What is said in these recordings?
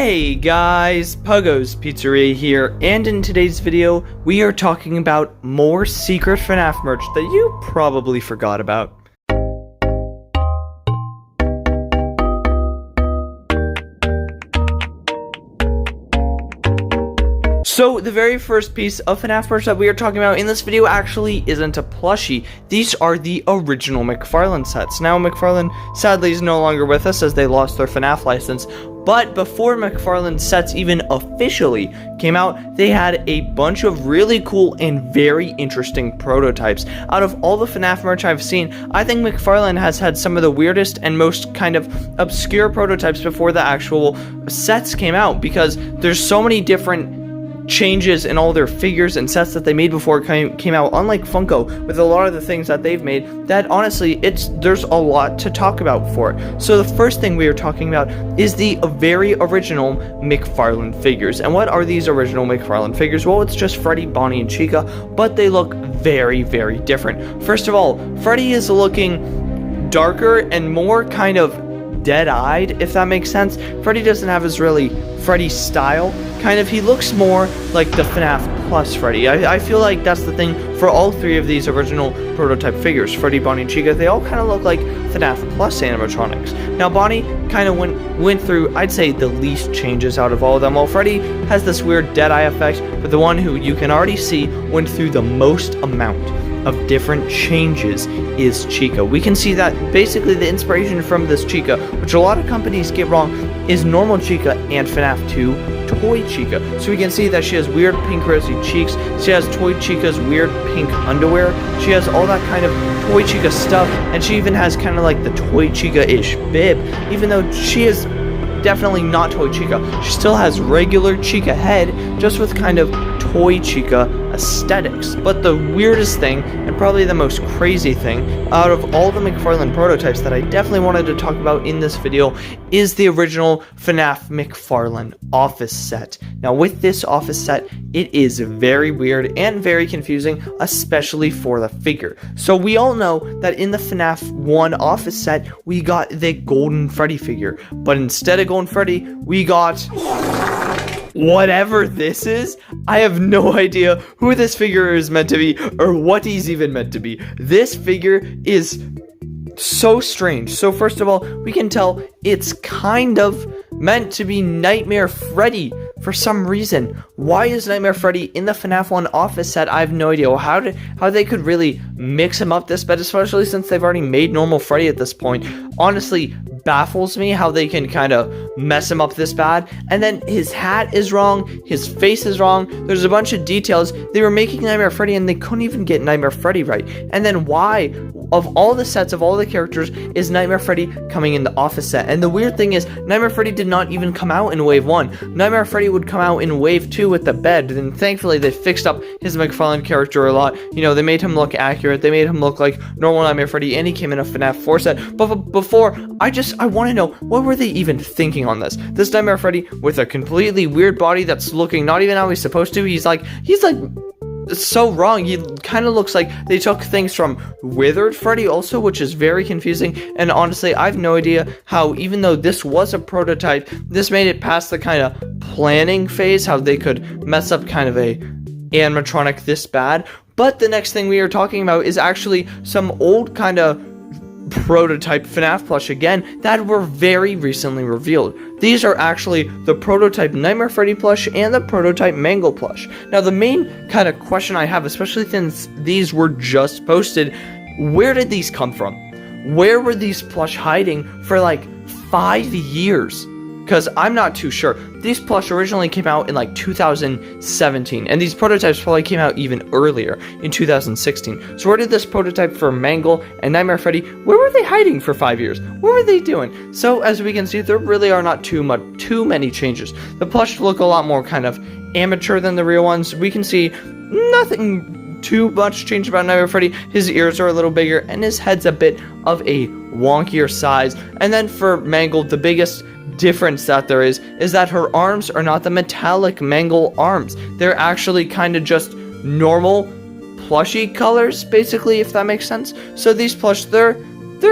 Hey guys, Puggo's Pizzeria here, and in today's video, we are talking about more secret FNaF merch that you probably forgot about. So, the very first piece of FNaF merch that we are talking about in this video actually isn't a plushie. These are the original McFarlane sets. Now, McFarlane sadly is no longer with us as they lost their FNaF license, but before McFarlane sets even officially came out, they had a bunch of really cool and very interesting prototypes. Out of all the FNaF merch I've seen, I think McFarlane has had some of the weirdest and most kind of obscure prototypes before the actual sets came out, because there's so many different changes in all their figures and sets that they made before it came out, unlike Funko, with a lot of the things that they've made, that honestly, there's a lot to talk about for it. So the first thing we are talking about is the very original McFarlane figures. And what are these original McFarlane figures? Well, it's just Freddy, Bonnie, and Chica, but they look very, very different. First of all, Freddy is looking darker and more kind of dead-eyed, if that makes sense. Freddy doesn't have his really Freddy style. He looks more like the FNaF Plus Freddy. I feel like that's the thing for all three of these original prototype figures. Freddy, Bonnie, and Chica, they all kind of look like FNaF Plus animatronics. Now, Bonnie kind of went through, I'd say, the least changes out of all of them, while Freddy has this weird dead-eye effect, but the one who you can already see went through the most amount of different changes is Chica. We can see that basically the inspiration from this Chica, which a lot of companies get wrong, is normal Chica and FNaF 2 Toy Chica. So we can see that she has weird pink rosy cheeks, she has Toy Chica's weird pink underwear, she has all that kind of Toy Chica stuff, and she even has kind of like the Toy Chica-ish bib, even though she is definitely not Toy Chica. She still has regular Chica head, just with kind of Toy Chica aesthetics. But the weirdest thing, and probably the most crazy thing, out of all the McFarlane prototypes that I definitely wanted to talk about in this video, is the original FNaF McFarlane office set. Now, with this office set, it is very weird and very confusing, especially for the figure. So we all know that in the FNaF 1 office set, we got the Golden Freddy figure, but instead of Golden Freddy, we got whatever this is. I have no idea who this figure is meant to be or what he's even meant to be. This figure is so strange. So first of all, we can tell it's kind of meant to be Nightmare Freddy for some reason. Why is Nightmare Freddy in the FNaF 1 office set? I have no idea how they could really mix him up this bad, especially since they've already made normal Freddy at this point. Honestly, baffles me how they can kind of mess him up this bad. And then his hat is wrong, his face is wrong, there's a bunch of details. They were making Nightmare Freddy and they couldn't even get Nightmare Freddy right. And then why, of all the sets, of all the characters, is Nightmare Freddy coming in the office set? And the weird thing is, Nightmare Freddy did not even come out in Wave 1. Nightmare Freddy would come out in Wave 2 with the bed, and thankfully they fixed up his McFarlane character a lot. You know, they made him look accurate, they made him look like normal Nightmare Freddy, and he came in a FNaF 4 set. But before, I want to know, what were they even thinking on this? This Nightmare Freddy with a completely weird body that's looking not even how he's supposed to. He's like so wrong. He kind of looks like they took things from Withered Freddy also, which is very confusing. And honestly, I have no idea how, even though this was a prototype, this made it past the kind of planning phase, how they could mess up kind of a animatronic this bad. But the next thing we are talking about is actually some old kind of prototype FNaF plush again that were very recently revealed. These are actually the prototype Nightmare Freddy plush and the prototype Mangle plush. Now, the main kind of question I have, especially since these were just posted, where did these come from? Where were these plush hiding for like 5 years? Because I'm not too sure. These plush originally came out in like 2017, and these prototypes probably came out even earlier in 2016. So where did this prototype for Mangle and Nightmare Freddy, where were they hiding for 5 years? What were they doing? So as we can see, there really are not too many changes. The plush look a lot more kind of amateur than the real ones. We can see nothing too much changed about Nightmare Freddy. His ears are a little bigger, and his head's a bit of a wonkier size. And then for Mangle, the biggest difference that there is that her arms are not the metallic Mangle arms. They're actually kind of just normal plushy colors, basically, if that makes sense. So these plush, they're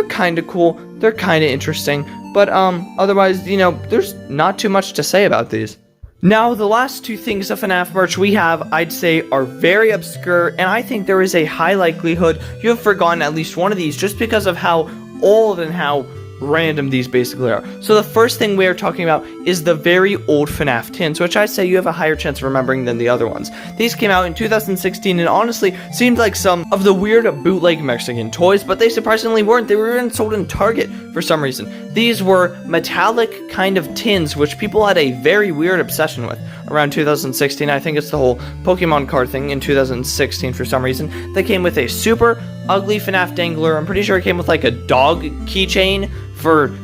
kind of cool, they're kind of interesting, But otherwise, you know, there's not too much to say about these. Now, the last two things of FNaF merch we have, I'd say, are very obscure, and I think there is a high likelihood you have forgotten at least one of these just because of how old and how random these basically are. So the first thing we are talking about is the very old FNaF tins, which I say you have a higher chance of remembering than the other ones. These came out in 2016 and honestly seemed like some of the weird bootleg Mexican toys, but they surprisingly weren't. They were even sold in Target for some reason. These were metallic kind of tins, which people had a very weird obsession with around 2016. I think it's the whole Pokemon card thing in 2016 for some reason. They came with a super ugly FNaF dangler. I'm pretty sure it came with like a dog keychain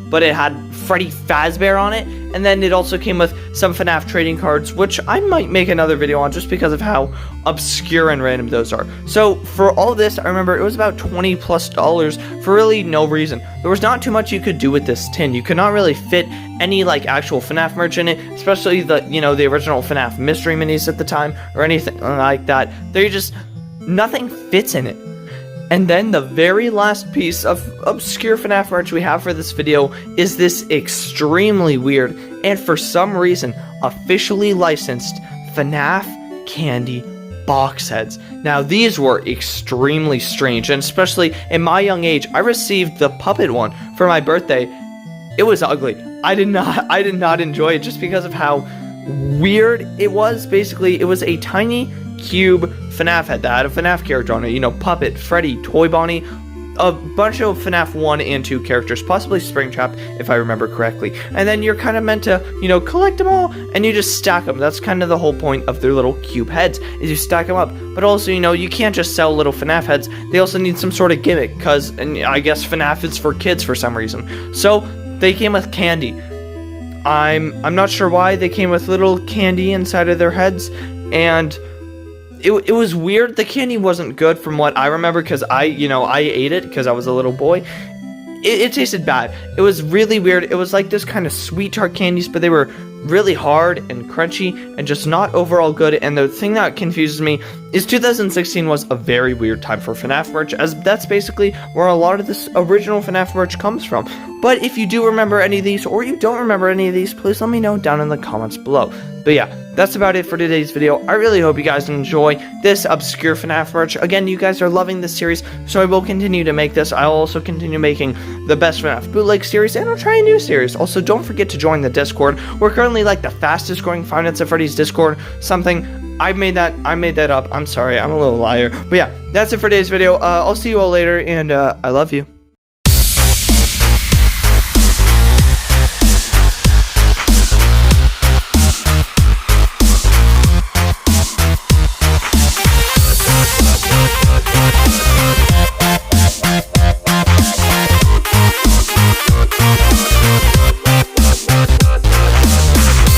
but it had Freddy Fazbear on it, and then it also came with some FNaF trading cards, which I might make another video on just because of how obscure and random those are. So for all this, I remember it was about $20+ for really no reason. There was not too much you could do with this tin. You could not really fit any like actual FNaF merch in it, especially the, you know, the original FNaF mystery minis at the time or anything like that. Nothing fits in it. And then the very last piece of obscure FNaF merch we have for this video is this extremely weird and for some reason officially licensed FNaF candy box heads. Now these were extremely strange, and especially in my young age, I received the puppet one for my birthday. It was ugly. I did not enjoy it just because of how weird it was. Basically, it was a tiny cube FNaF head that had a FNaF character on it, you know, Puppet, Freddy, Toy Bonnie, a bunch of FNaF 1 and 2 characters, possibly Springtrap, if I remember correctly. And then you're kind of meant to, you know, collect them all, and you just stack them. That's kind of the whole point of their little cube heads, is you stack them up. But also, you know, you can't just sell little FNaF heads. They also need some sort of gimmick, and I guess FNaF is for kids for some reason. So, they came with candy. I'm not sure why they came with little candy inside of their heads, and it was weird. The candy wasn't good from what I remember because I ate it because I was a little boy. It tasted bad. It was really weird. It was like this kind of sweet tart candies, but they were really hard and crunchy and just not overall good. And the thing that confuses me is 2016 was a very weird time for FNaF merch, as that's basically where a lot of this original FNaF merch comes from. But if you do remember any of these, or you don't remember any of these, please let me know down in the comments below. But yeah, that's about it for today's video. I really hope you guys enjoy this obscure FNaF merch. Again, you guys are loving this series, so I will continue to make this. I'll also continue making the best FNaF bootleg series, and I'll try a new series. Also, don't forget to join the Discord. We're currently like the fastest growing Five Nights at Freddy's Discord. I made that up. I'm sorry, I'm a little liar. But yeah, that's it for today's video. I'll see you all later, and I love you.